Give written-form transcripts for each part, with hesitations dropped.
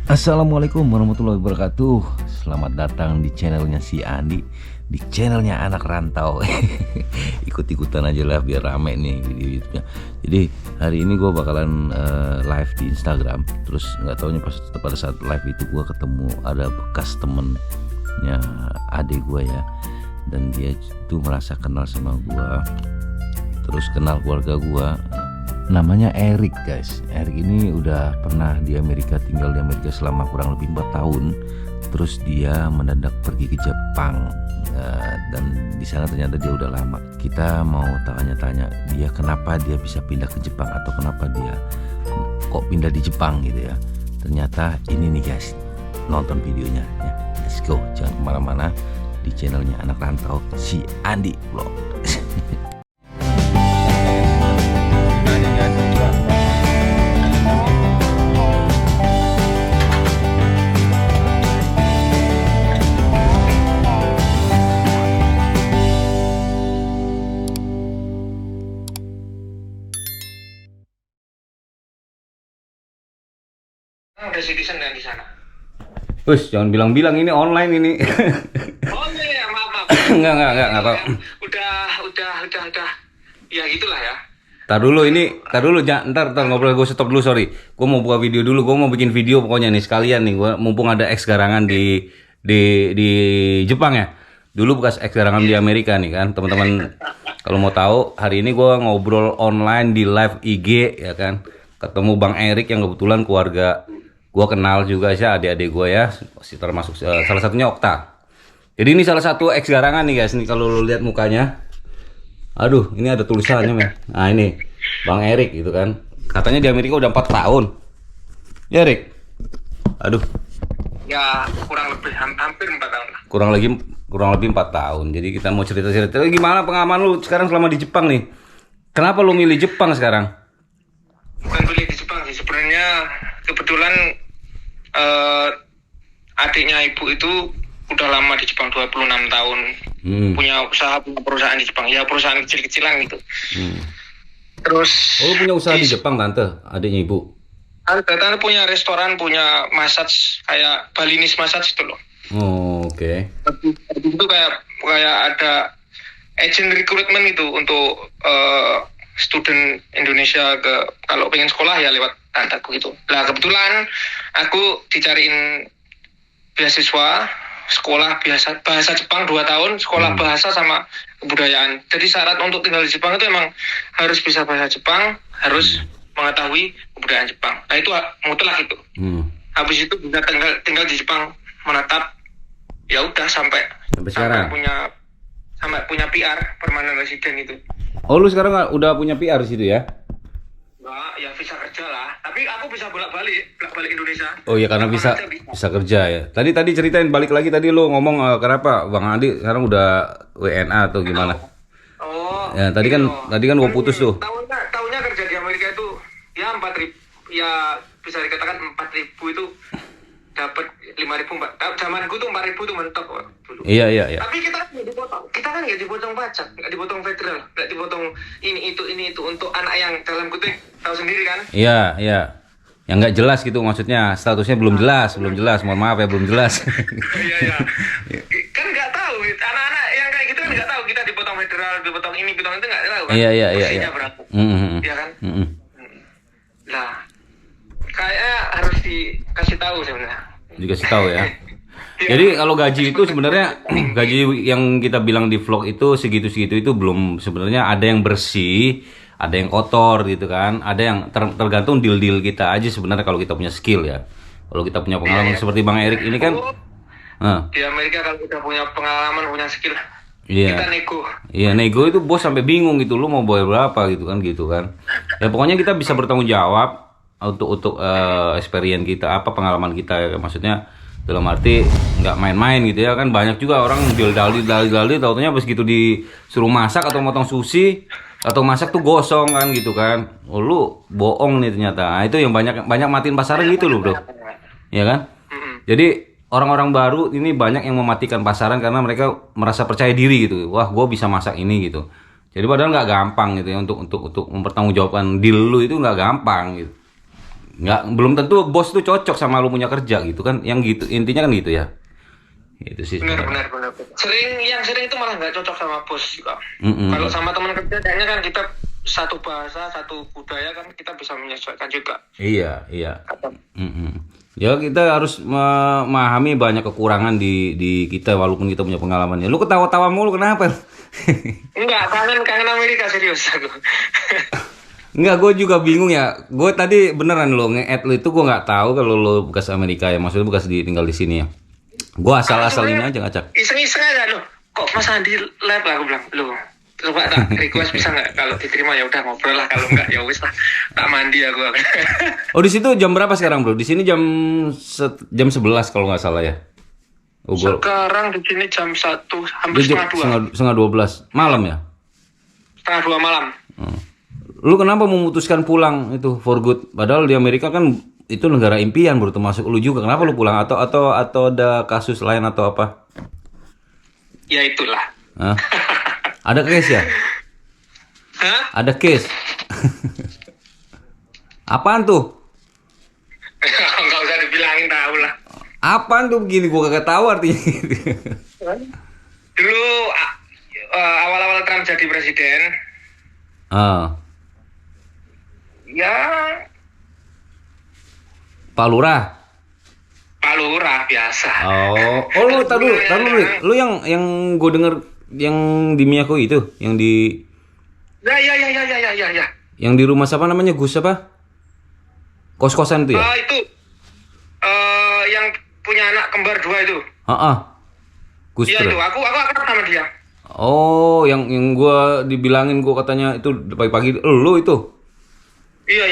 Assalamualaikum warahmatullahi wabarakatuh. Selamat datang di channelnya si Andi, di channelnya anak rantau. Ikut-ikutan aja lah biar rame nih video YouTube-nya. Jadi hari ini gue bakalan live di Instagram. Terus nggak taunya pada saat live itu gue ketemu ada bekas temennya adik gue ya, dan dia itu merasa kenal sama gue. Terus kenal keluarga gue. Namanya Erik guys. Erik ini udah pernah di Amerika, tinggal di Amerika selama kurang lebih 4 tahun. Terus dia mendadak pergi ke Jepang, dan di sana ternyata dia udah lama. Kita mau tanya-tanya dia kenapa dia bisa pindah ke Jepang, atau kenapa dia kok pindah di Jepang gitu ya. Ternyata ini nih guys, nonton videonya ya. Let's go, jangan kemana-mana, di channelnya anak rantau si Andi Vlog. Ada citizen yang di sana. Wes, jangan bilang-bilang ini online ini. Oh iya, maaf. Enggak tahu. Udah. Ya gitulah ya. Tar dulu, ntar ngobrol, gue stop dulu, sorry. Gue mau buka video dulu, gue mau bikin video pokoknya nih sekalian nih. Gue mumpung ada ex garangan di Jepang ya. Dulu bekas ex garangan di Amerika nih kan, teman-teman. Kalau mau tahu, hari ini gue ngobrol online di live IG ya kan. Ketemu Bang Erik yang kebetulan keluarga gue kenal juga sih, adik-adik gue ya, termasuk salah satunya Okta. Jadi ini salah satu ex garangan nih guys, nih kalau lu lihat mukanya. Aduh, ini ada tulisannya men. Nah ini Bang Erik gitu kan. Katanya di Amerika udah 4 tahun. Ya Erik. Aduh. Ya kurang lebih hampir 4 tahun lah. Kurang lebih 4 tahun. Jadi kita mau cerita-cerita gimana pengalaman lu sekarang selama di Jepang nih. Kenapa lu milih Jepang sekarang? Bukan pilih di Jepang sih, sebenarnya kebetulan adiknya ibu itu udah lama di Jepang, 26 tahun. Punya usaha, punya perusahaan di Jepang. Ya perusahaan kecil-kecilan gitu. Terus Oh, lu punya usaha di Jepang tante, adiknya ibu? Tante punya restoran, punya massage, kayak Balinese massage itu loh. Oh, oke. Itu kayak ada agent recruitment itu untuk student Indonesia kalau pengen sekolah ya lewat tanteku gitu. Nah kebetulan aku dicariin beasiswa sekolah bahasa Jepang 2 tahun, sekolah bahasa sama kebudayaan. Jadi syarat untuk tinggal di Jepang itu emang harus bisa bahasa Jepang, harus mengetahui kebudayaan Jepang. Nah itu mutlak itu. Habis itu bisa tinggal di Jepang menetap. Ya udah sampai sekarang sampai punya PR, permanent resident itu. Oh, lu sekarang udah punya PR di situ ya? Enggak, ya visa kerja lah. Tapi aku bisa bolak-balik Indonesia. Oh iya, karena bisa kerja ya. Tadi ceritain balik lagi, tadi lu ngomong kenapa Bang Andi sekarang udah WNA atau gimana? Oh. Ya, tadi kan gua putus tuh. Tahunnya kerja di Amerika itu ya 4.000, ya bisa dikatakan 4.000 itu dapat 5.000, Mbak. Zamanku tuh 4.000 tuh mentok dulu. Iya. Tapi kita kan nggak dipotong pajak, nggak dipotong federal, nggak dipotong ini itu untuk anak yang dalam kutip tahu sendiri kan? Iya. Yang nggak jelas gitu maksudnya, statusnya belum jelas. Mohon maaf ya, belum jelas. Iya. Kan nggak tahu, anak-anak yang kayak gitu kan nggak tahu kita dipotong federal, dipotong ini, dipotong itu nggak tahu kan? Iya. Persisnya berapa? Iya kan? Nah, kayaknya harus dikasih tahu sebenarnya. Dikasih tahu ya. Jadi kalau gaji itu sebenarnya gaji yang kita bilang di vlog itu segitu-segitu itu belum, sebenarnya ada yang bersih, ada yang kotor gitu kan. Ada yang tergantung deal-deal kita aja sebenarnya kalau kita punya skill ya. Kalau kita punya pengalaman seperti Bang Erik ini kan. Di Amerika kalau kita punya pengalaman, punya skill, iya. Kita nego. Iya, nego itu bos sampai bingung gitu, lu mau bayar berapa gitu kan. Ya pokoknya kita bisa bertanggung jawab untuk experience kita, apa pengalaman kita, maksudnya dalam arti nggak main-main gitu ya kan. Banyak juga orang dalil taunya pas gitu disuruh masak atau motong sushi atau masak tuh gosong kan gitu kan. Oh lu bohong nih ternyata. Nah, itu yang banyak matiin pasaran gitu loh bro, ya kan. Jadi orang-orang baru ini banyak yang mematikan pasaran karena mereka merasa percaya diri gitu. Wah, gue bisa masak ini gitu. Jadi padahal nggak gampang gitu ya untuk mempertanggungjawabkan deal lu itu nggak gampang gitu. nggak, belum tentu bos tuh cocok sama lu punya kerja gitu kan, yang gitu intinya kan gitu ya. Itu sih Benar, sebenarnya. benar. Yang sering itu malah nggak cocok sama bos juga. Mm-mm. Kalau sama teman kerja kayaknya kan kita satu bahasa, satu budaya kan kita bisa menyesuaikan juga. Iya, iya. Mm-mm. Ya kita harus memahami banyak kekurangan di kita walaupun kita punya pengalaman. Ya lu ketawa-tawa mulu kenapa? Enggak, kangen Amerika serius aku. Enggak, gue juga bingung ya. Gue tadi beneran lo nge-add lu itu gue nggak tahu kalau lo bekas Amerika ya. Maksudnya bekas tinggal di sini ya. Gue asal-asal ini aja ngacak. Iseng-iseng aja loh. Kok Mas Andi lab lah, aku bilang. Loh, coba tak request bisa nggak? Kalau diterima ya udah ngobrol lah. Kalau nggak ya wis lah. Tak mandi aku. Oh di situ jam berapa sekarang bro? Di sini jam 11 kalau nggak salah ya. Oh, Sekarang di sini jam 1, hampir setengah 2. setengah 12 malam ya. Setengah 2 malam. Lu kenapa memutuskan pulang itu for good? Padahal di Amerika kan itu negara impian bro, termasuk lu juga. Kenapa lu pulang? Atau ada kasus lain atau apa? Ya itulah. Hah? Ada case ya? Hah? Ada case. Apaan tuh? Nggak usah dibilangin, tahu lah. Apaan tuh begini? Gua kagak tahu artinya. Dulu awal-awal Trump jadi presiden, Ah, ya Pak Lurah. Pak Lurah biasa. Oh lu tahu dulu. Lu yang gue denger yang di Miyako itu, yang di Ya. yang di rumah siapa namanya? Gus apa? Kos-kosan itu ya? Itu yang punya anak kembar 2 itu. Gus Iya Dur. itu, aku akrab sama dia. Oh, yang gua dibilangin gua katanya itu pagi-pagi lu itu. Iya.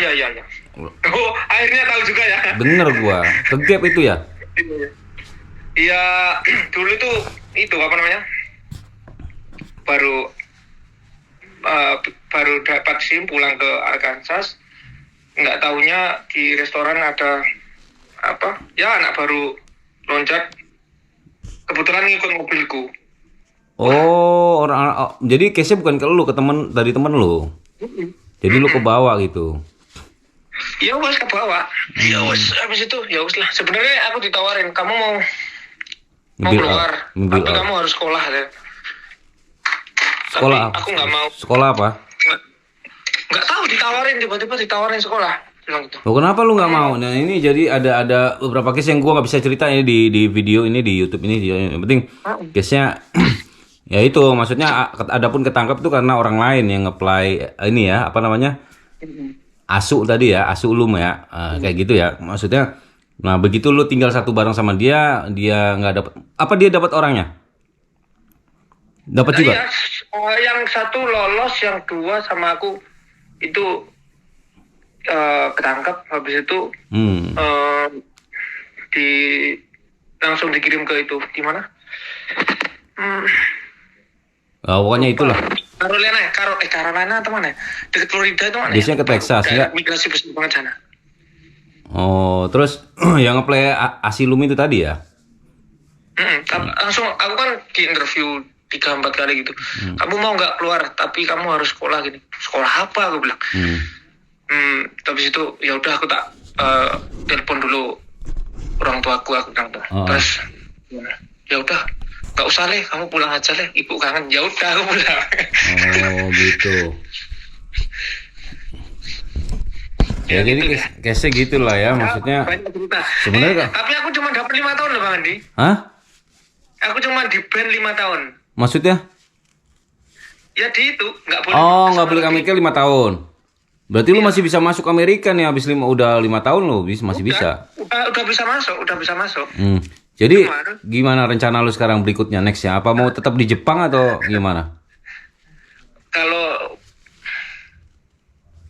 Oh, akhirnya tahu juga ya. Bener gua. Kegap itu ya? Iya, dulu tuh itu apa namanya? Baru dapat SIM pulang ke Arkansas. Nggak taunya di restoran ada apa? Ya anak baru loncat. Kebetulan ngikut mobilku. Oh, jadi case-nya bukan ke lu, ke dari temen lu. Jadi lu ke bawah gitu. Ya wes ke bawah. Ya wes habis itu ya wes lah. Sebenarnya aku ditawarin kamu mau keluar, tapi kamu harus sekolah ya. Sekolah tapi aku nggak mau. Sekolah apa? Nggak tahu tiba-tiba ditawarin sekolah. Bilang gitu. Loh, kenapa lu nggak mau? Nah ini jadi ada beberapa case yang gua nggak bisa cerita ini di video ini di YouTube ini. Yang penting case-nya ya itu maksudnya adapun ketangkap tuh karena orang lain yang nge-apply ini ya apa namanya asu tadi ya asu ulum ya kayak gitu ya maksudnya. Nah begitu lu tinggal satu bareng sama dia nggak dapat apa dia dapat orangnya dapat juga. Iya, yang satu lolos, yang 2 sama aku itu ketangkap habis itu langsung dikirim ke itu di mana? Pokoknya itulah. Carolina atau mana? Dekat Florida itu mana? Biasanya ke Texas ya. Migrasi besar banget sana. Oh, terus yang nge-play Asilum itu tadi ya? Langsung aku kan di interview 3-4 kali gitu. Kamu mau nggak keluar? Tapi kamu harus sekolah gini. Sekolah apa? Aku bilang. Habis itu ya udah aku tak telepon dulu orang tuaku aku bilang tuh. Terus ya udah nggak usah leh, kamu pulang aja leh, ibu kangen. Ya udah aku pulang. Oh gitu. Ya jadi case-nya gitulah ya maksudnya. Sebenarnya tapi aku cuma dapat 5 tahun loh Bang Andi. Hah? Aku cuma di ban 5 tahun. Maksudnya? Ya di itu nggak boleh. Oh nggak boleh ke Amerika 5 tahun. Berarti lu masih bisa masuk Amerika nih habis udah 5 tahun lu masih bisa. Udah bisa masuk. Jadi gimana rencana lu sekarang berikutnya nextnya? Apa mau tetap di Jepang atau gimana? Kalau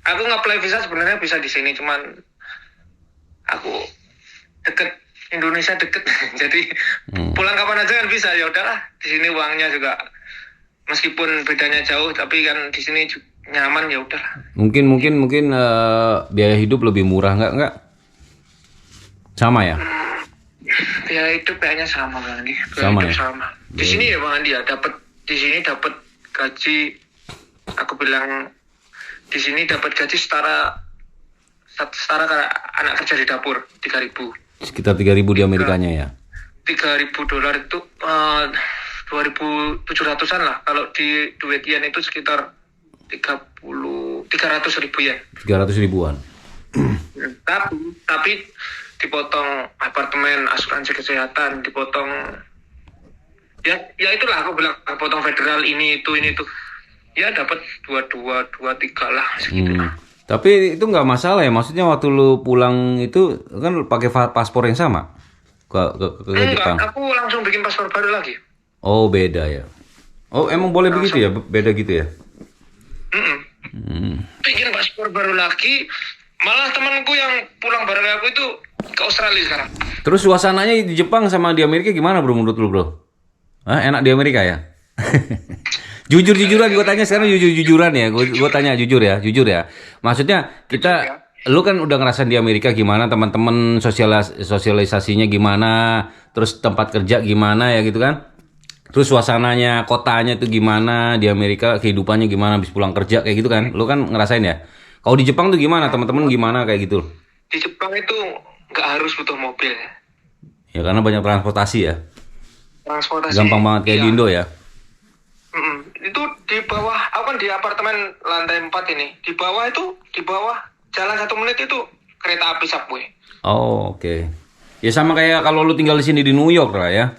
aku nge-apply visa sebenarnya bisa di sini, cuman aku deket Indonesia deket, jadi pulang kapan aja kan bisa. Ya udahlah, di sini uangnya juga meskipun bedanya jauh, tapi kan di sini nyaman ya udahlah. Mungkin biaya hidup lebih murah nggak? Sama ya? Biaya hidup kayaknya sama Bang Andi. Sama ya? Sama. Di sini ya Bang Andi ya di sini dapat gaji. Aku bilang di sini dapat gaji setara setara kayak anak kerja di dapur 3.000. Sekitar 3.000 di Amerikanya ya. $3.000 itu 2.700-an lah. Kalau di duit yen itu sekitar 300 ribu yen. 300 ribuan. Tapi dipotong apartemen, asuransi kesehatan, dipotong ya itulah aku bilang potong federal ini itu ya dapat 23 lah segitu. Tapi itu nggak masalah ya, maksudnya waktu lu pulang itu kan pakai paspor yang sama ke Jepang. Enggak, aku langsung bikin paspor baru lagi. Oh beda ya. Oh emang boleh langsung. Begitu ya, beda gitu ya. Bikin paspor baru lagi, malah temanku yang pulang bareng aku itu ke Australia sekarang. Terus suasananya di Jepang sama di Amerika gimana bro menurut lu bro? Enak di Amerika ya? Jujur-jujuran gue tanya sekarang, jujur-jujuran ya, gue tanya jujur ya. Maksudnya kita, lu kan udah ngerasain di Amerika gimana, teman-teman sosialisasinya gimana, terus tempat kerja gimana ya gitu kan? Terus suasananya, kotanya itu gimana di Amerika, kehidupannya gimana habis pulang kerja kayak gitu kan? Lu kan ngerasain ya? Kalau di Jepang tuh gimana, teman-teman gimana kayak gitu? Di Jepang itu nggak harus butuh mobil. Ya karena banyak transportasi ya. Transportasi. Gampang banget kayak di Indo ya. Itu di bawah, aku kan di apartemen lantai 4 ini. Di bawah jalan 1 menit itu kereta api subway. Oh oke. Ya sama kayak kalau lu tinggal di sini di New York lah ya.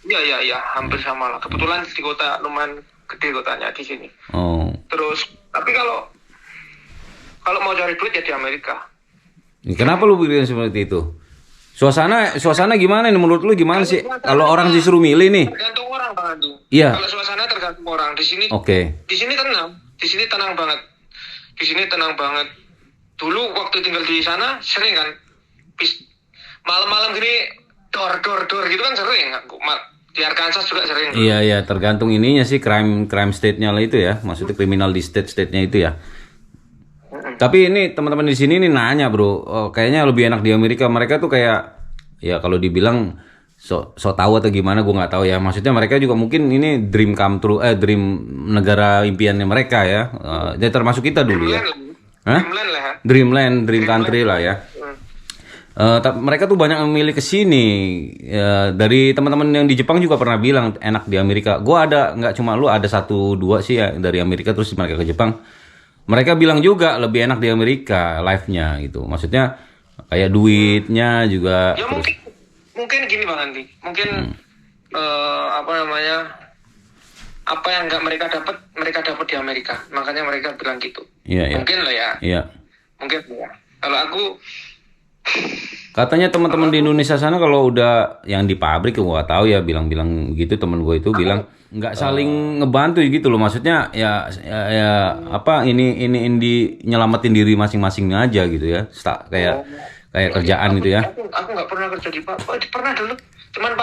Iya, hampir sama lah. Kebetulan di kota lumayan gede kotanya di sini. Oh. Terus, tapi kalau mau cari duit ya di Amerika. Kenapa lu bilang seperti itu? Suasana gimana nih menurut lu gimana sih? Kalau orang disuruh milih nih. Tergantung orang Bang Andi. Iya. Kalau suasana tergantung orang. Di sini. Oke. Di sini tenang. Di sini tenang banget. Dulu waktu tinggal di sana sering kan. Malam-malam gini dor gitu kan sering. Di Arkansas juga sering. Iya, tergantung ininya sih crime state-nya lah itu ya. Maksudnya kriminal di state-nya itu ya. Tapi ini teman-teman di sini nih nanya bro, kayaknya lebih enak di Amerika. Mereka tuh kayak ya kalau dibilang so tahu atau gimana gue nggak tahu ya. Maksudnya mereka juga mungkin ini dream come true, dream negara impiannya mereka ya. Jadi termasuk kita dulu ya. Dreamland, dream country lah ya. Mereka tuh banyak memilih ke sini. Dari teman-teman yang di Jepang juga pernah bilang enak di Amerika. Gue nggak cuma lu, ada 1-2 sih ya dari Amerika terus mereka ke Jepang. Mereka bilang juga lebih enak di Amerika life-nya gitu. Maksudnya kayak duitnya juga. Ya terus, mungkin gini Bang Andi. Mungkin apa yang nggak mereka dapat di Amerika. Makanya mereka bilang gitu. Iya. Mungkin lah ya. Iya. Mungkin ya. Kalau aku katanya teman-teman di Indonesia sana kalau udah yang di pabrik gua tahu ya bilang gitu, teman gue itu bilang nggak saling ngebantu gitu loh, maksudnya ya apa ini nyelamatin diri masing-masing aja gitu ya, kayak kerjaan gitu ya. Aku nggak pernah kerja di pabrik, pernah dulu cuman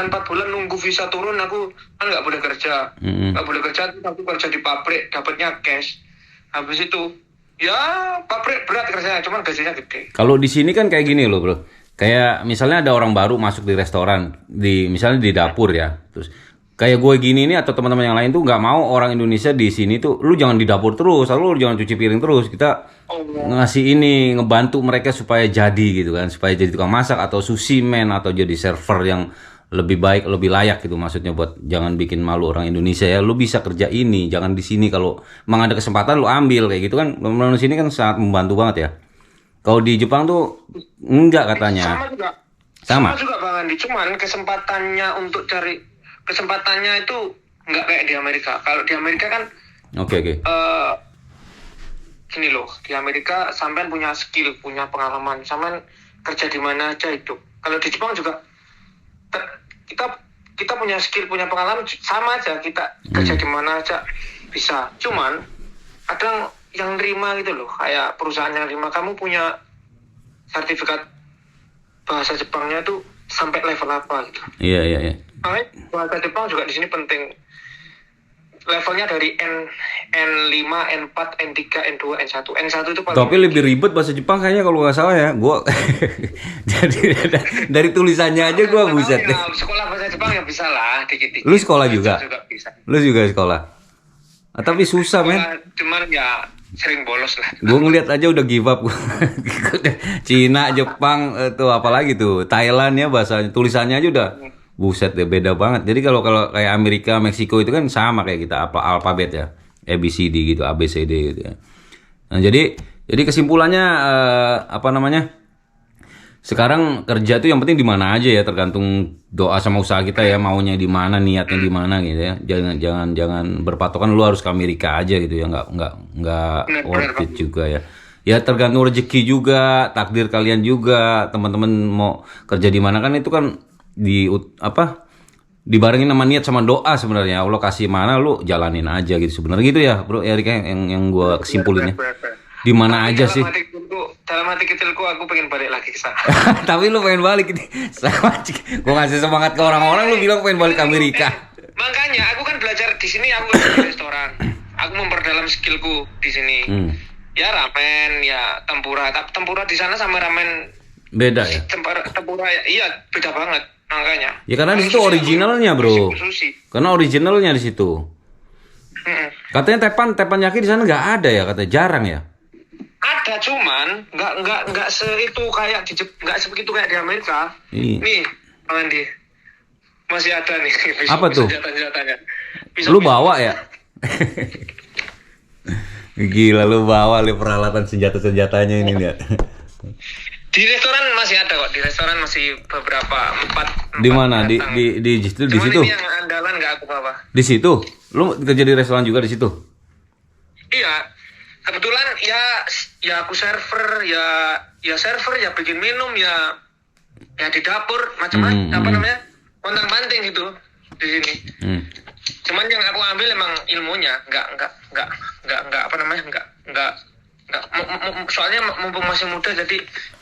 4 bulan nunggu visa turun, aku kan nggak boleh kerja, aku kerja di pabrik dapatnya cash, habis itu ya pabrik berat kerjanya, cuman gajinya gede. Kalau di sini kan kayak gini loh bro, kayak misalnya ada orang baru masuk di restoran, misalnya di dapur ya, terus kayak gue gini nih atau teman-teman yang lain tuh nggak mau orang Indonesia di sini tuh, lu jangan di dapur terus, lu jangan cuci piring terus, kita ngasih ini, ngebantu mereka supaya jadi gitu kan, supaya jadi tukang masak atau sushi man atau jadi server yang lebih baik, lebih layak gitu, maksudnya buat jangan bikin malu orang Indonesia ya, lu bisa kerja ini, jangan di sini, kalau emang ada kesempatan lu ambil kayak gitu kan, teman-teman di sini kan sangat membantu banget ya. Kalau di Jepang tuh enggak katanya. Sama juga Bang Andi, cuman kesempatannya itu nggak kayak di Amerika. Kalau di Amerika kan Oke. Gini loh, di Amerika sampean punya skill, punya pengalaman, sampean kerja di mana aja hidup. Kalau di Jepang juga kita punya skill, punya pengalaman, sama aja kita kerja di mana aja bisa. Cuman kadang yang nerima gitu loh, kayak perusahaan yang nerima kamu punya sertifikat bahasa Jepangnya tuh sampai level apa gitu. Iya. Bahasa Jepang juga di sini penting. Levelnya dari N5, N4, N3, N2, N1. N1 itu paling. Tapi lebih ribet bahasa Jepang kayaknya kalau nggak salah ya. Gua jadi dari tulisannya aja gua buset deh. Sekolah bahasa Jepang ya bisa lah dikit-dikit. Lu sekolah juga? Bisa. Lu juga sekolah? Tapi susah men. Cuman ya sering bolos lah. Gue ngeliat aja udah give up. Cina, Jepang, tuh apalagi tuh Thailand ya bahasanya, tulisannya aja udah buset deh beda banget. Jadi kalau kalau kayak Amerika, Meksiko itu kan sama kayak kita alfabet ya, ABCD gitu, ABCD gitu ya. Nah jadi kesimpulannya apa namanya? Sekarang kerja tuh yang penting di mana aja ya, tergantung doa sama usaha kita ya, maunya di mana, niatnya di mana gitu ya. Jangan berpatokan lu harus ke Amerika aja gitu ya, nggak worth it juga ya. Ya tergantung rezeki juga, takdir kalian juga, teman-teman mau kerja di mana kan itu kan apa dibarengin sama niat sama doa sebenarnya. Allah kasih mana lu jalanin aja gitu sebenarnya gitu ya, Bro Erika yang gua kesimpulin ya. Di mana aja sih? Dalam hati kecilku aku pengen balik lagi ke sana. Tapi lu pengen balik ini sama gue ngasih semangat ke orang-orang, lu bilang pengen balik ke Amerika. Makanya aku kan belajar di sini, aku kerja di restoran. Aku memperdalam skillku di sini. Ya ramen, ya tempura. Tapi tempura di sana sama ramen beda ya? Tempura iya beda banget makanya. Ya karena di situ originalnya, Bro. Sushi. Karena originalnya di situ. Katanya tepan yaki di sana nggak ada ya, katanya jarang ya. Ada cuman nggak itu kayak nggak sebegitu kayak di Amerika. Nih, Bang Andi. Masih ada nih. Apa tuh? Senjata-senjatanya. Lu bawa ya? Gila lu bawa peralatan senjata-senjatanya ini lihat. Di restoran masih ada kok. Di restoran masih beberapa empat. Di mana? Di situ di situ. Ini yang andalan nggak aku bawa. Di situ. Lu kerja di restoran juga di situ? Iya. Kebetulan ya aku server ya server ya bikin minum ya di dapur macam-macam apa namanya pontang-panting gitu di sini. Cuman yang aku ambil emang ilmunya nggak apa namanya nggak soalnya mumpung masih muda jadi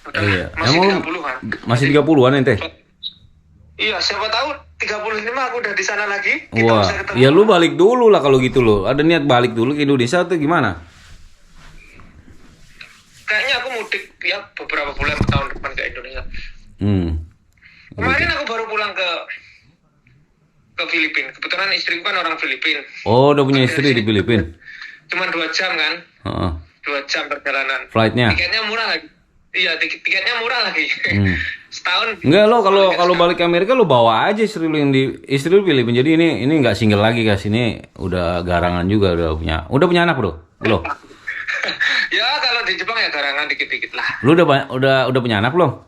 udah masih 30-an. Masih 30-an ente? Iya, siapa tahu 35 aku udah di sana lagi. Wah, ya lu balik dulu lah kalau gitu lo. Ada niat balik dulu ke Indonesia atau gimana? Kayaknya aku mudik ya beberapa bulan tahun depan ke Indonesia. Kemarin aku baru pulang ke Filipina. Kebetulan istriku kan orang Filipina. Oh, udah punya istri di Filipina. Cuman 2 jam kan? 2 jam perjalanan. Flightnya? Tiketnya murah lagi. Iya, tiketnya murah lagi. Setahun. Enggak lo kalau balik ke Amerika lo bawa aja istri lu istri lu Filipina. Jadi ini nggak single lagi guys, ini udah garangan juga udah punya anak bro lo. Ya kalau di Jepang ya garangan dikit-dikit lah. Lu udah punya anak belum?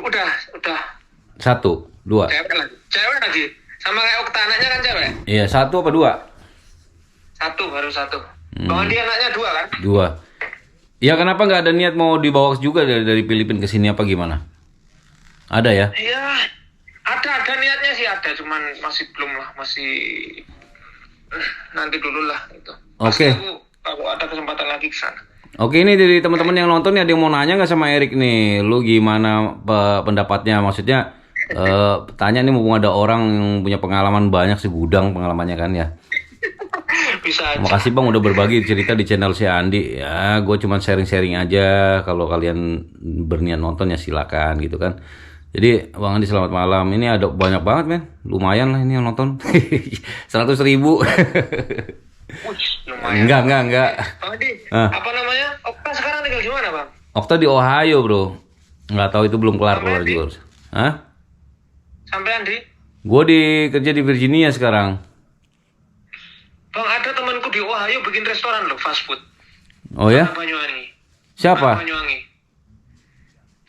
Udah. 1, 2. Cewek lagi. Sama kayak Okta anaknya kan cewek? Iya, 1 apa 2? 1, baru 1. Kalau dia anaknya 2 kan? 2. Ya kenapa nggak ada niat mau dibawa juga dari Filipina ke sini apa gimana? Ada ya? Iya, ada niatnya sih ada, cuman masih belum lah, masih nanti dulu lah itu. Oke. Aku ada kesempatan lagi ke sana. Oke, ini dari teman-teman yang nonton nih ada yang mau nanya nggak sama Erik nih? Lu gimana pendapatnya? Maksudnya tanya nih mumpung ada orang yang punya pengalaman banyak segudang pengalamannya kan ya. Bisa aja. Makasih Bang udah berbagi cerita di channel si Andi. Ya, gue cuma sharing-sharing aja. Kalau kalian berniat nonton ya silakan gitu kan. Jadi Bang Andi selamat malam. Ini ada banyak banget men. Lumayan lah ini yang nonton. 100.000. Lumayan. Enggak. Bang Andi, apa namanya? Okta sekarang tinggal di mana Bang? Okta di Ohio bro. Nggak tahu itu belum kelar juga. Hah? Sampai Andi? Gue kerja di Virginia sekarang. Bang, ada temanku di Ohio bikin restoran loh, fast food. Oh ya? Banyuwangi. Siapa? Banyuwangi.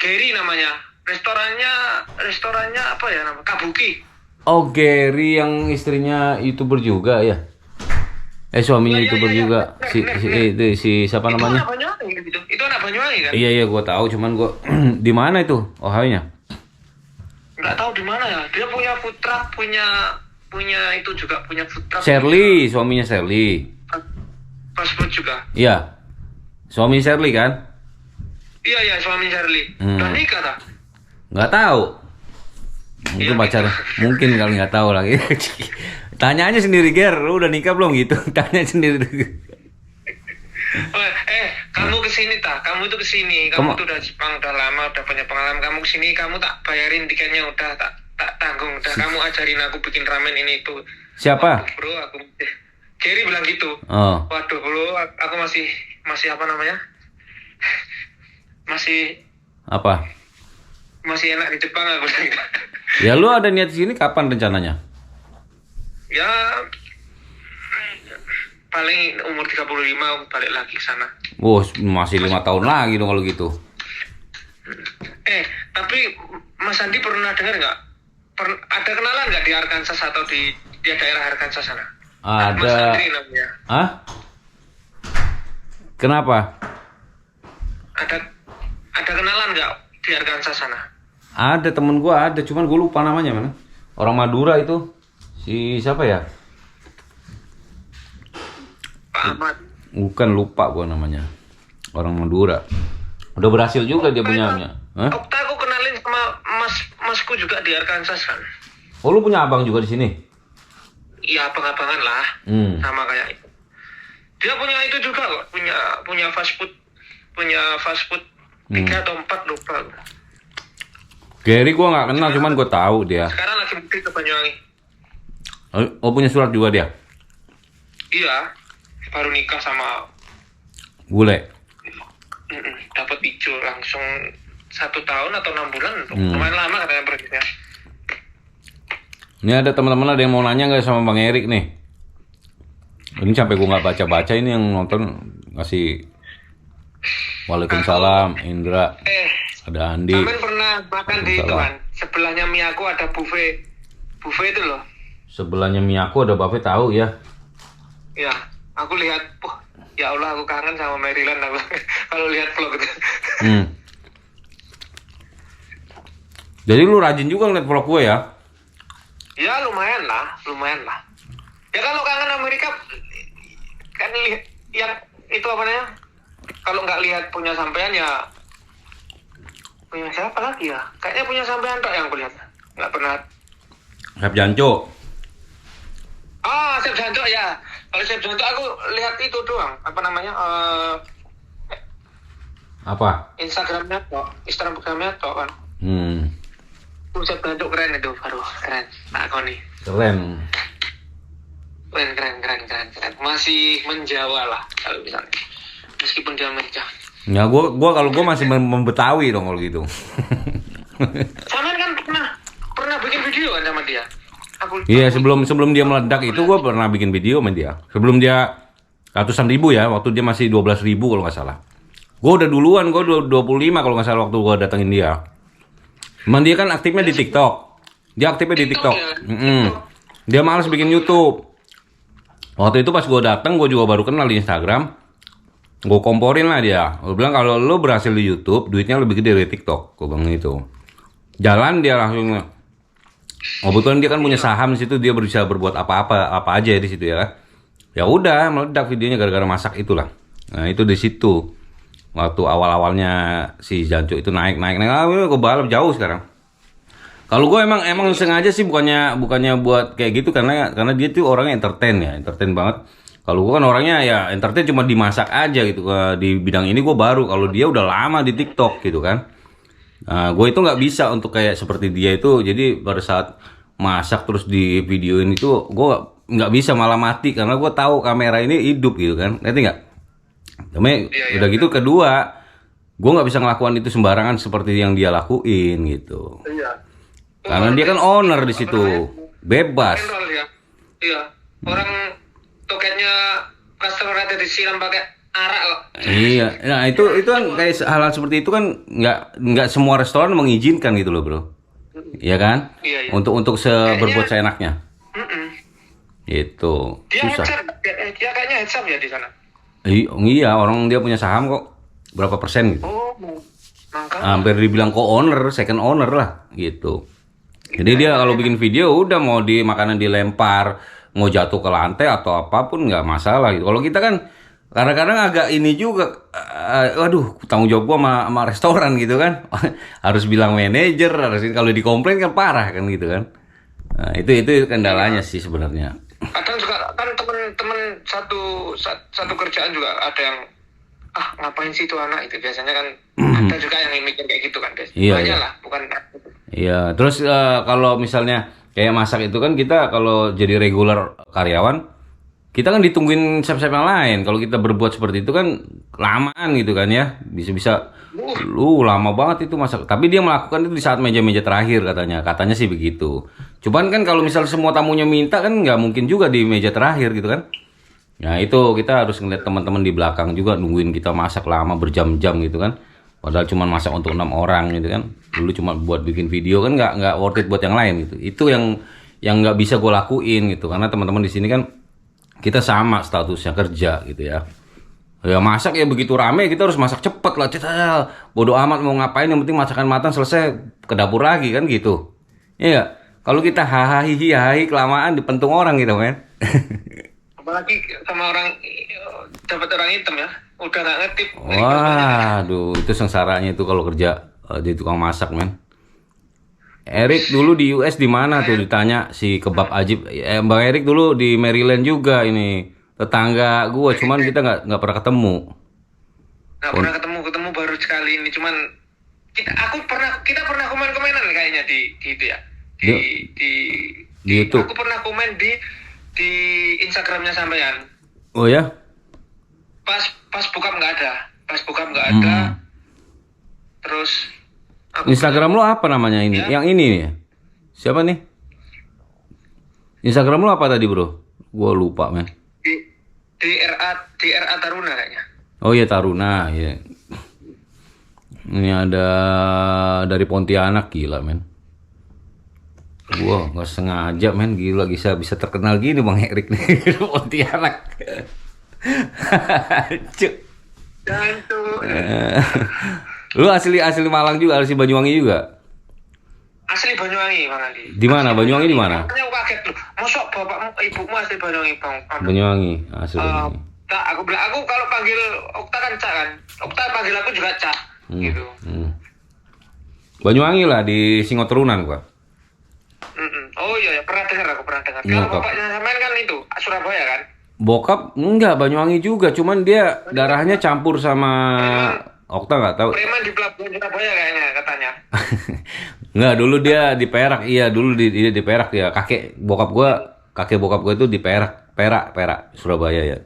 Gary namanya. Restorannya apa ya namanya? Kabuki. Oh, Gary yang istrinya YouTuber juga ya? Suaminya YouTuber juga. Si siapa namanya? Itu anak Banyuwangi gitu. Itu anak Banyuwangi kan? Iya, gue tahu. Cuman gue di mana itu? Ohio-nya? Nggak tahu di mana ya. Dia punya food truck, punya itu juga punya food truck. Shirley, suaminya Shirley. Fast food juga. Iya. Suami Shirley kan? Iya, suami Shirley. Udah nikah tak? Nggak tahu. Mungkin Ya, pacar. Mungkin kali nggak tahu lagi. Tanya aja sendiri, Ger. Lu udah nikah belum gitu? Tanya sendiri. Kamu kesini tak? Kamu tuh kesini. Kamu tuh udah Jepang, udah lama, udah punya pengalaman. Kamu kesini, kamu tak bayarin tiketnya udah tak tanggung. Udah kamu ajarin aku bikin ramen ini itu. Siapa? Bro, aku Gary bilang gitu. Oh. Waduh, bro, aku masih apa namanya? Masih Apa? masih enak di Jepang aku bilang. Ya lu ada niat sini kapan rencananya? Ya paling umur 35 aku balik lagi ke sana. Oh, masih 5 tahun lagi dong kalau gitu. Tapi Mas Andi pernah dengar nggak? Ada kenalan nggak di Arkansas atau di daerah Arkansas sana? Ada. Mas Andri namanya. Hah? Kenapa? Ada kenalan nggak di Arkansas sana? Ada temen gua ada, cuman gua lupa namanya mana. Orang Madura itu. Si siapa ya? Pak Ahmad. Bukan, lupa gua namanya. Orang Madura. Udah berhasil juga dia punya. Hah? Okta aku kenalin sama masku juga di Arkansas kan. Oh, lu punya abang juga di sini? Iya, abang-abangan lah. Sama kayak itu. Dia punya itu juga kok, punya fast food. Punya fast food 3 atau 4 lupa. Gary gua nggak kenal, cuman gua tahu dia. Sekarang lagi mudik ke Banyuwangi. Oh, punya surat juga dia? Iya, baru nikah sama Bule? dapat hijau langsung 1 tahun atau 6 bulan. Lumayan lama katanya perginya. Ini ada teman-teman ada yang mau nanya nggak sama Bang Erik nih? Ini sampai gua nggak baca-baca, ini yang nonton ngasih. Waalaikumsalam, Indra. Ada Andi. Kalian pernah makan di itu kan? Sebelahnya Miyako ada buffet itu loh. Sebelahnya Miyako ada buffet, tahu ya? Ya, aku lihat, ya Allah aku kangen sama Maryland aku kalau lihat vlog itu. Jadi lu rajin juga ngeliat vlog gue ya? Ya lumayan lah. Ya kalau kangen Amerika kan yang itu apa namanya? Kalau nggak lihat punya sampean ya punya siapa lagi ya? Kayaknya punya sampean tok yang aku lihat. Nggak pernah. Chef Janco. Ah, Chef Janco ya. Kalau Chef Janco aku lihat itu doang. Apa namanya? Apa? Instagramnya tok kan. Chef Janco keren itu baru keren. Nah, aku nih. Keren. Keren. Masih menjawa lah kalau misalnya. Meskipun dia mencah. Ya gua kalau gua masih membetawi dong kalau gitu. Saman kan pernah bikin video kan sama dia. Iya, sebelum dia meledak itu gua pernah bikin video sama dia. Sebelum dia ratusan ribu ya, waktu dia masih 12.000 kalau nggak salah. Gua udah duluan, gua 25 kalau nggak salah waktu gua datengin dia. Cuman dia kan aktifnya di TikTok. Dia aktifnya di TikTok. Dia malas bikin YouTube. Waktu itu pas gua dateng, gua juga baru kenal di Instagram. Gue komporin lah dia. Gue bilang kalau lo berhasil di YouTube, duitnya lebih gede dari TikTok. Gue bilang gitu. Jalan dia langsung. Kebetulan dia kan punya saham di situ, dia bisa berbuat apa aja di situ ya. Ya udah, meledak videonya gara-gara masak itulah. Nah itu di situ. Waktu awal-awalnya si Janco itu naik. Gue balap jauh sekarang. Kalau gue emang sengaja sih bukannya buat kayak gitu karena dia tuh orangnya entertain banget. Kalau gue kan orangnya ya entertain cuma dimasak aja gitu. Di bidang ini gue baru. Kalau dia udah lama di TikTok gitu kan. Nah, gue itu nggak bisa untuk kayak seperti dia itu. Jadi pada saat masak terus di videoin itu gue nggak bisa, malah mati karena gue tahu kamera ini hidup gitu kan. Ngerti nggak? Tapi udah gitu kedua, gue nggak bisa ngelakuin itu sembarangan seperti yang dia lakuin gitu. Iya. Karena dia kan owner di situ, bebas. Iya. Orang toketnya customer ada disiram pakai arak loh. Iya, nah itu kan kayak hal-hal seperti itu kan nggak semua restoran mengizinkan gitu loh bro, iya kan? Iya. Untuk berbuat seenaknya. Itu dia susah. Dia kayaknya heads up ya di sana. Iya, orang dia punya saham kok, berapa persen gitu? Oh, makanya. Hampir dibilang co-owner, second owner lah gitu. Jadi dia kalau bikin video udah mau di makanan dilempar, mau jatuh ke lantai atau apapun nggak masalah gitu. Kalau kita kan kadang-kadang agak ini juga, waduh tanggung jawab gua sama restoran gitu kan. Harus bilang manajer, harus kalau dikomplain kan parah kan gitu kan. Nah, itu kendalanya sih sebenarnya. Kadang juga kan temen satu kerjaan juga ada yang ngapain sih itu anak itu biasanya kan ada juga yang mikir kayak gitu kan guys. Banyak lah, bukan. Iya, terus kalau misalnya kayak masak itu kan kita kalau jadi regular karyawan kita kan ditungguin chef-chef yang lain. Kalau kita berbuat seperti itu kan lamaan gitu kan ya. Bisa-bisa lu lama banget itu masak. Tapi dia melakukan itu di saat meja-meja terakhir katanya. Katanya sih begitu. Cuman kan kalau misal semua tamunya minta kan nggak mungkin juga di meja terakhir gitu kan. Ya itu kita harus ngeliat teman-teman di belakang juga nungguin kita masak lama berjam-jam gitu kan. Padahal cuma masak untuk 6 orang gitu kan. Dulu cuma buat bikin video kan nggak worth it buat yang lain gitu. Itu yang nggak bisa gue lakuin gitu karena teman-teman di sini kan kita sama statusnya kerja gitu ya. Ya masak ya begitu rame kita harus masak cepet lah. Bodoh amat mau ngapain yang penting masakan matang selesai ke dapur lagi kan gitu. Iya. Kalau kita hahaha kelamaan dipentung orang gitu men. Apalagi sama orang dapat orang hitam ya. Udah nggak ngetip. Waduh, itu sengsaranya itu kalau kerja di tukang masak men. Erik dulu di US di mana tuh ditanya si kebab ajib. Bang Erik dulu di Maryland juga ini tetangga gua, cuman kita nggak pernah ketemu. Nggak pernah ketemu baru sekali ini. Cuman kita pernah komen-komenan kayaknya di itu ya. Di YouTube. Aku pernah komen di Instagramnya sampean. Oh ya? Pas bokap nggak ada. Terus Instagram lo apa namanya ini? Ya. Yang ini nih. Siapa nih? Instagram lo apa tadi, Bro? Gua lupa, men. Di RA Taruna kayaknya. Oh iya Taruna, ya. Ini ada dari Pontianak, gila, men. Gua nggak sengaja, men, gila bisa terkenal gini Bang Erik nih Pontianak. Cuk. Jantung. Lu asli Malang juga, asli Banyuwangi juga? Asli Banyuwangi, Bang Andi. Di mana? Banyuwangi di mana? Makanya aku kaget loh. Mosok bapakmu, ibumu asli Banyuwangi, Bang? Banyuwangi, asli Banyuwangi. Nah, aku kalau panggil Okta kan Cak kan. Okta panggil aku juga Cak, gitu. Banyuwangi lah di Singoterunan gua. Oh iya, pernah dengar. Kalau Nyokap. bapaknya sampean kan itu Surabaya kan? Bokap enggak Banyuwangi juga, cuman dia darahnya campur sama Okta nggak tahu. Preman di pelabuhan Surabaya kayaknya katanya. Enggak, dulu dia di Perak. Iya, dulu dia di Perak ya. Kakek bokap gua itu di Perak, Surabaya ya.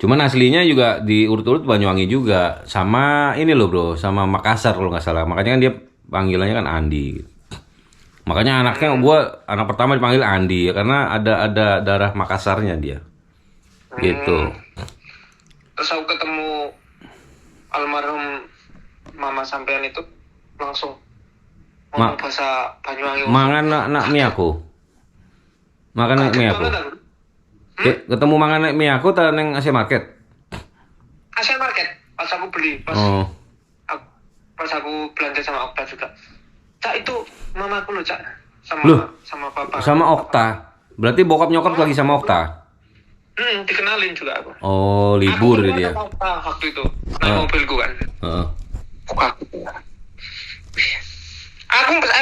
Cuman aslinya juga di urut-urut Banyuwangi juga. Sama ini loh, Bro, sama Makassar kalau nggak salah. Makanya kan dia panggilannya kan Andi. Makanya anak pertama dipanggil Andi ya, karena ada darah Makassarnya dia. Gitu. Terus aku ketemu almarhum mama sampean itu langsung ngomong bahasa Banyuwangi. Mangan nak mie aku. Makan nak mie aku. Ketemu mangan nak mie aku ta neng Asia Market? Asia Market pas aku beli, pas aku belanja sama Okta juga. Cak itu mamaku loh, Cak. Sama papa. Sama Okta. Berarti bokap nyokap lagi sama Okta. Dikenalin juga aku. Oh, libur aku dia. Sama Okta waktu itu. Naik mobilku kan.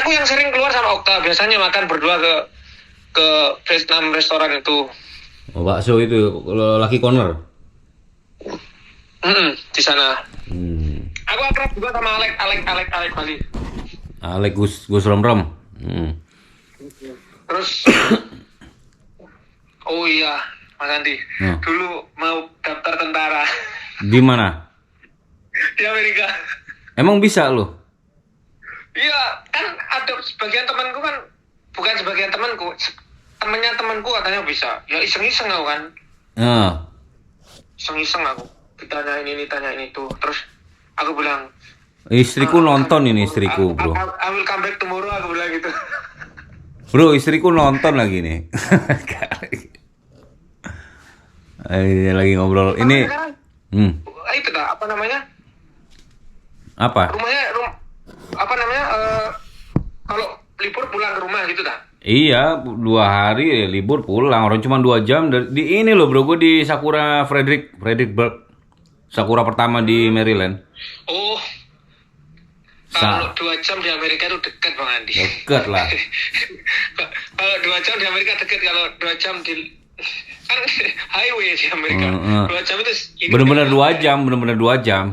Aku yang sering keluar sama Okta, biasanya makan berdua ke Vietnam restoran itu. Oh, bakso itu Lucky Corner. Di sana. Aku akrab juga sama Alek Bali. Alek Gus Rom. Terus oh iya, Mas Andi. Dulu mau daftar tentara. Di mana? Di Amerika. Emang bisa lo? Iya, kan ada sebagian temanku kan, bukan sebagian temanku, temennya temanku katanya bisa. Ya iseng-iseng aku kan. Iseng-iseng aku. Ditanya ini tuh. Terus aku bilang, istriku nonton ini istriku, Bro. I will come back tomorrow, aku bilang gitu. Bro, istriku nonton lagi nih. Lagi ngobrol. Ini itu dah, apa namanya? Apa? Apa namanya? Kalau libur pulang ke rumah gitu dah. Iya, 2 hari libur pulang. Orang cuma 2 jam di ini loh, Bro. Gue di Sakura Fredericksburg. Sakura pertama di Maryland. Oh. Kalau 2 jam di Amerika itu dekat, Bang Andi. Dekat lah. Kalau 2 jam di Amerika dekat, kalau 2 jam di kan highway di Amerika. 2 jam itu benar-benar 2 jam, benar-benar 2 jam.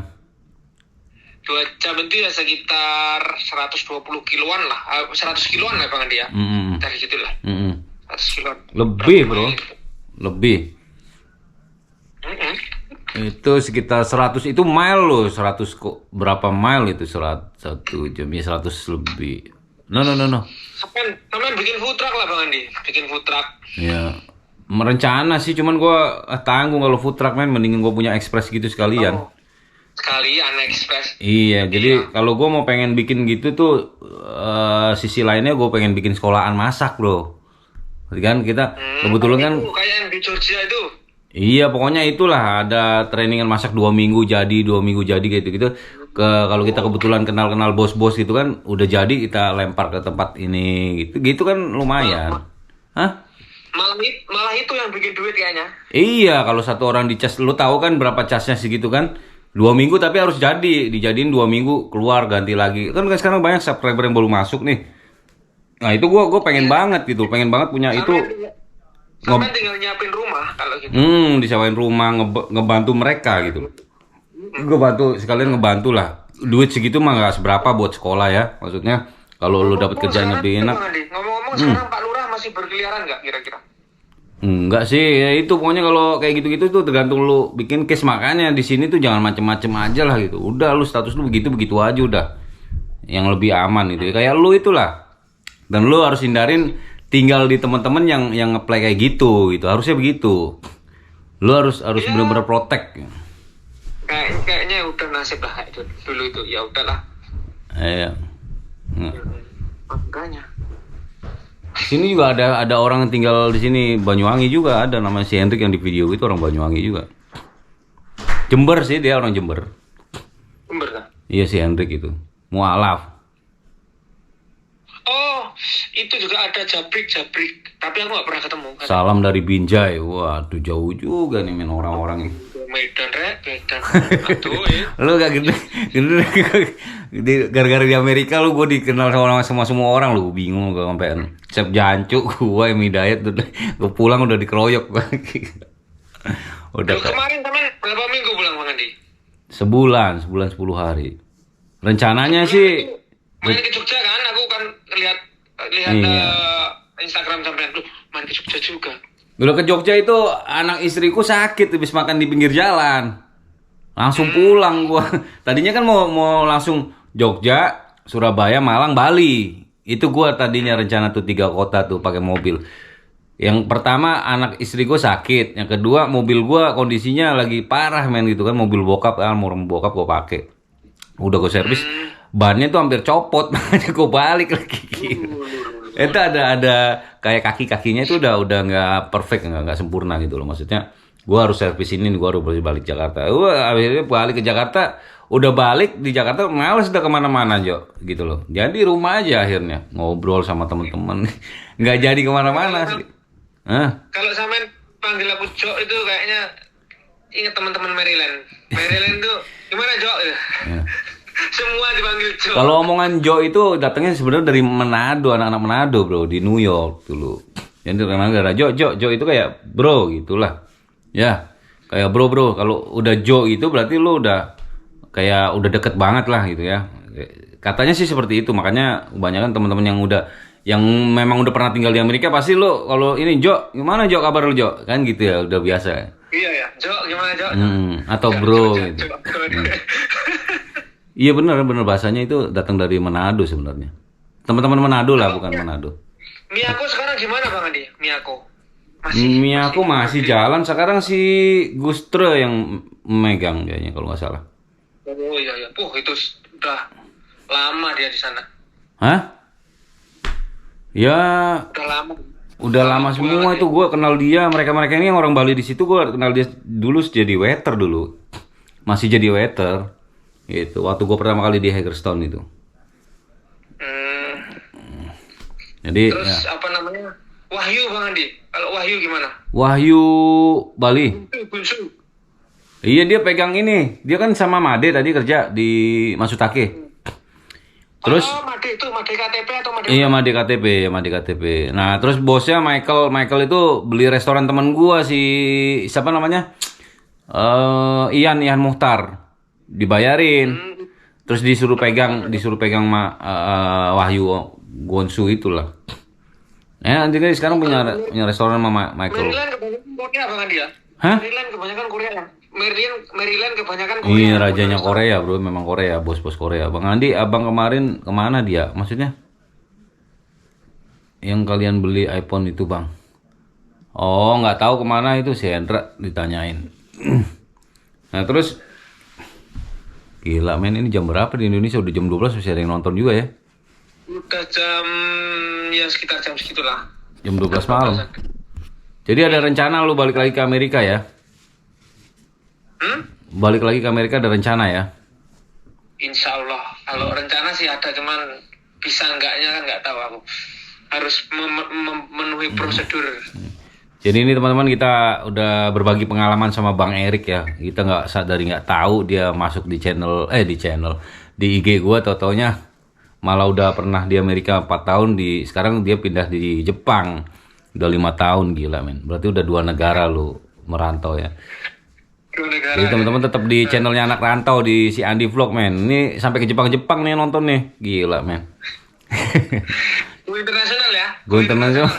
2 jam itu ya sekitar 120 kiloan lah, 100 kiloan lah Bang Andi ya. Dari situ lah. 100 kiloan. Lebih, Bro. Lebih. Mm-mm. Itu sekitar 100 itu mile loh, 100 kok berapa mile itu 1 jam ya 100 lebih. No no no no. Sampean bikin food truck lah Bang Andi, bikin food truck. Ya merencana sih cuman gua tanggung kalau food truck men mendingin gua punya express gitu sekalian. Oh, sekalian ekspres. Iya, jadi kalau gua mau pengen bikin gitu tuh sisi lainnya gua pengen bikin sekolahan masak, Bro. Berarti kan kita kebetulan kan Itu kayak yang di Georgia itu. iya, pokoknya itulah ada trainingan masak 2 minggu jadi 2 minggu jadi gitu-gitu. Kalau kita kebetulan kenal-kenal bos-bos gitu kan, udah jadi kita lempar ke tempat ini gitu, gitu kan lumayan. Hah? Malah itu yang bikin duit kayaknya. Iya, kalau satu orang dicas, lu tahu kan berapa casnya segitu kan? 2 minggu tapi harus dijadiin 2 minggu keluar ganti lagi. Kan sekarang banyak subscriber yang baru masuk nih. Nah itu gua pengen banget gitu, pengen banget punya itu. Sampai tinggal nyiapin rumah kalau gitu. Disewain rumah ngebantu mereka gitu. Gue bantu sekalian ngebantu lah. Duit segitu mah nggak seberapa buat sekolah ya. Maksudnya kalau lu dapat kerjaan lebih enak. Ngomong-ngomong sekarang Pak Lurah masih berkeliaran nggak kira-kira? Enggak sih, ya itu pokoknya kalau kayak gitu-gitu tuh tergantung lu bikin case, makanya di sini tuh jangan macem-macem aja lah gitu. Udah lu status lu begitu-begitu aja udah. Yang lebih aman gitu. Kayak lu itulah. Dan lu harus hindarin tinggal di teman-teman yang ngeplay kayak gitu gitu. Harusnya begitu. Lu harus benar-benar protect. Kayaknya udah nasib lah kayak itu dulu itu. Ya udahlah. Iya. Makanya. Sini juga ada orang yang tinggal di sini, Banyuwangi juga ada, namanya si Hendrik yang di video itu orang Banyuwangi juga. Jember sih, dia orang Jember. Jember kan? Iya si Hendrik itu. Mualaf. Oh, itu juga ada Jabrik. Tapi aku nggak pernah ketemu. Kan? Salam dari Binjai. Waduh jauh juga nih men orang-orang ini. Medan. Aduh, ya. Lu gak gede gara-gara di Amerika lu gue dikenal sama semua orang, lu bingung gue sampai Sep Jancuk gue yang Hidayat gue pulang udah dikeroyok. Udah Kemarin teman berapa minggu pulang Bang Andi? sebulan 10 hari. Rencananya sih main ke Jogja kan, aku kan lihat iya. Instagram sampean lu main ke Jogja juga. Dulu ke Jogja itu anak istriku sakit habis makan di pinggir jalan. Langsung pulang gua. Tadinya kan mau langsung Jogja, Surabaya, Malang, Bali. Itu gua tadinya rencana tuh 3 kota tuh pakai mobil. Yang pertama anak istri gua sakit, yang kedua mobil gua kondisinya lagi parah men gitu kan, mobil bokap kan, mau bokap gua pakai. Udah gua servis, bannya tuh hampir copot, makanya gua balik lagi. Itu ada kayak kaki-kakinya itu udah nggak perfect, nggak sempurna gitu loh, maksudnya gua harus servis ini, gua harus balik Jakarta. Akhirnya balik ke Jakarta, udah balik di Jakarta males udah kemana-mana Jo gitu loh. Jadi rumah aja akhirnya ngobrol sama temen-temen, nggak jadi kemana-mana sih. Kalau sampean panggil aku Jo itu kayaknya ingat teman-teman Maryland. Maryland tuh gimana Jo? Ya. Semua dipanggil Jo. Kalau omongan Jo itu datangnya sebenarnya dari Manado, anak-anak Manado bro, di New York dulu. Jadi karena Jo itu kayak bro gitulah. Ya, kayak bro. Kalau udah Jo itu berarti lu udah kayak udah deket banget lah gitu ya. Katanya sih seperti itu, makanya kebanyakan teman-teman yang memang udah pernah tinggal di Amerika pasti lu kalau ini Jo, gimana Jo kabar lu Jo? Kan gitu ya, udah biasa. Iya ya, Jo gimana Jo? Atau bro gitu. Iya benar bahasanya itu datang dari Manado sebenarnya. Teman-teman Manado lah, bukan Manado. Miyako sekarang gimana Bang Andi? Miyako masih jalan, sekarang si Gustre yang megang kayaknya kalau nggak salah. Oh iya. Itu udah lama dia di sana. Hah? Ya. Udah lama semua itu gue kenal dia, mereka ini yang orang Bali di situ gue kenal dia dulu jadi waiter dulu. Masih jadi waiter. Gitu, waktu gue pertama kali di Hagerstown itu. Jadi terus ya. Apa namanya? Wahyu Bang Andi. Kalau Wahyu gimana? Wahyu Bali. Iya dia pegang ini. Dia kan sama Made tadi kerja di Masutake. Terus Made itu Made KTP atau Made? Iya Made KTP. Nah, terus bosnya Michael itu beli restoran teman gua si siapa namanya? Ian Muhtar. Dibayarin. Terus disuruh pegang Wahyu Gonsu itulah. Nanti kan sekarang punya restoran sama Michael. Maryland kebanyakan apa kan dia? Hah? Maryland kebanyakan Korea. Maryland kebanyakan Korea. Iya, rajanya Korea, bro. Memang Korea, bos-bos Korea. Bang Andi, abang kemarin kemana dia? Maksudnya? Yang kalian beli iPhone itu, bang? Oh, nggak tahu kemana itu, si Hendra ditanyain. Nah, terus gila, men, ini jam berapa di Indonesia? Udah jam 12, masih ada yang nonton juga ya? Udah jam ya sekitar jam segitulah. Jam 12 malam. Jadi ada rencana lu balik lagi ke Amerika ya? Balik lagi ke Amerika ada rencana ya? Insya Allah. Kalau rencana sih ada, cuman bisa enggaknya kan nggak tahu aku. Harus memenuhi prosedur. Jadi ini teman-teman, kita udah berbagi pengalaman sama Bang Erik ya. Kita nggak tahu dia masuk di di IG gua, tau-taunya malah udah pernah di Amerika 4 tahun, sekarang dia pindah di Jepang udah 5 tahun. Gila, men, berarti udah 2 negara lu merantau ya. 2 negara. Jadi teman-teman tetap di channelnya Anak Rantau, di si Andi Vlog, men. Ini sampai ke Jepang nih nonton nih. Gila, men. Gue internasional ya. Gue internasional.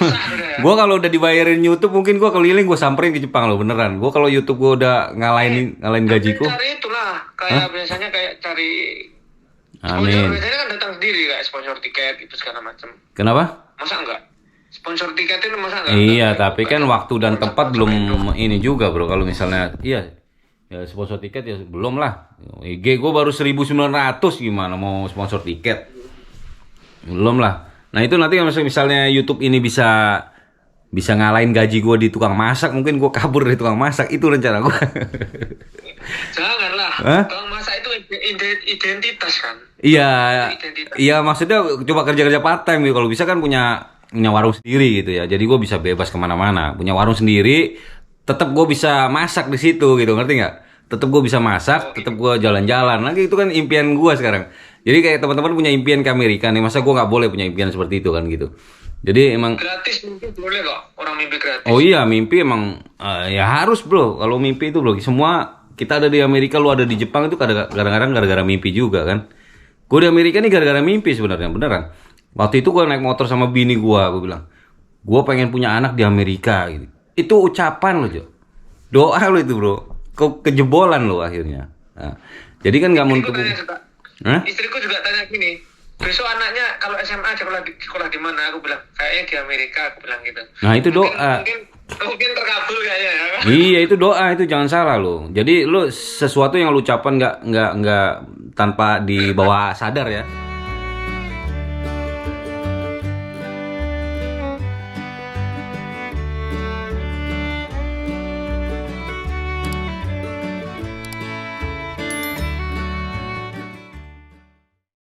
Gue kalau udah dibayarin YouTube mungkin gue keliling, gue samperin ke Jepang loh, beneran. Gue kalau YouTube gue udah ngalahin gajiku. Cari itulah, kayak biasanya kayak cari Amin. sponsor. Biasanya kan datang sendiri kayak sponsor tiket itu segala macam. Kenapa? Masa enggak? Sponsor tiket itu masa enggak? Iya, tapi kan waktu dan tempat belum ini juga, bro. Kalau misalnya iya ya sponsor tiket ya belum lah. IG gue baru 1.900, gimana mau sponsor tiket? Belum lah. Nah itu nanti kalau misalnya YouTube ini bisa ngalahin gaji gue di tukang masak, mungkin gue kabur dari tukang masak. Itu rencana gue. Janganlah. Hah? Tukang masak itu identitas kan. Iya, Identitas. iya, maksudnya coba kerja part time gitu. Kalau bisa kan punya warung sendiri gitu ya. Jadi gue bisa bebas kemana-mana. Punya warung sendiri, tetap gue bisa masak di situ gitu, ngerti nggak? Tetap gue bisa masak, tetap gue jalan-jalan. Lagi itu kan impian gue sekarang. Jadi kayak teman-teman punya impian ke Amerika nih, masa gue nggak boleh punya impian seperti itu kan gitu. Jadi emang Gratis mimpi boleh kok, orang mimpi gratis. oh iya, mimpi emang ya harus, bro. Kalau mimpi itu, bro, semua kita ada di Amerika, lu ada di Jepang itu kadang-kadang gara-gara mimpi juga kan. Gue di Amerika nih gara-gara mimpi sebenarnya, beneran. Waktu itu gue naik motor sama bini gue bilang, gue pengen punya anak di Amerika gitu. Itu ucapan lo, Jo. Doa lo itu, bro. Kejebolan lo akhirnya. Nah, jadi kan nggak mau Istriku juga tanya gini, besok anaknya kalau SMA sekolah di mana? Aku bilang kayaknya di Amerika, aku bilang gitu. Nah itu doa. Mungkin terkabul kayaknya ya. Iya itu doa, itu jangan salah lo. Jadi lo sesuatu yang lo ucapkan nggak tanpa dibawa sadar ya.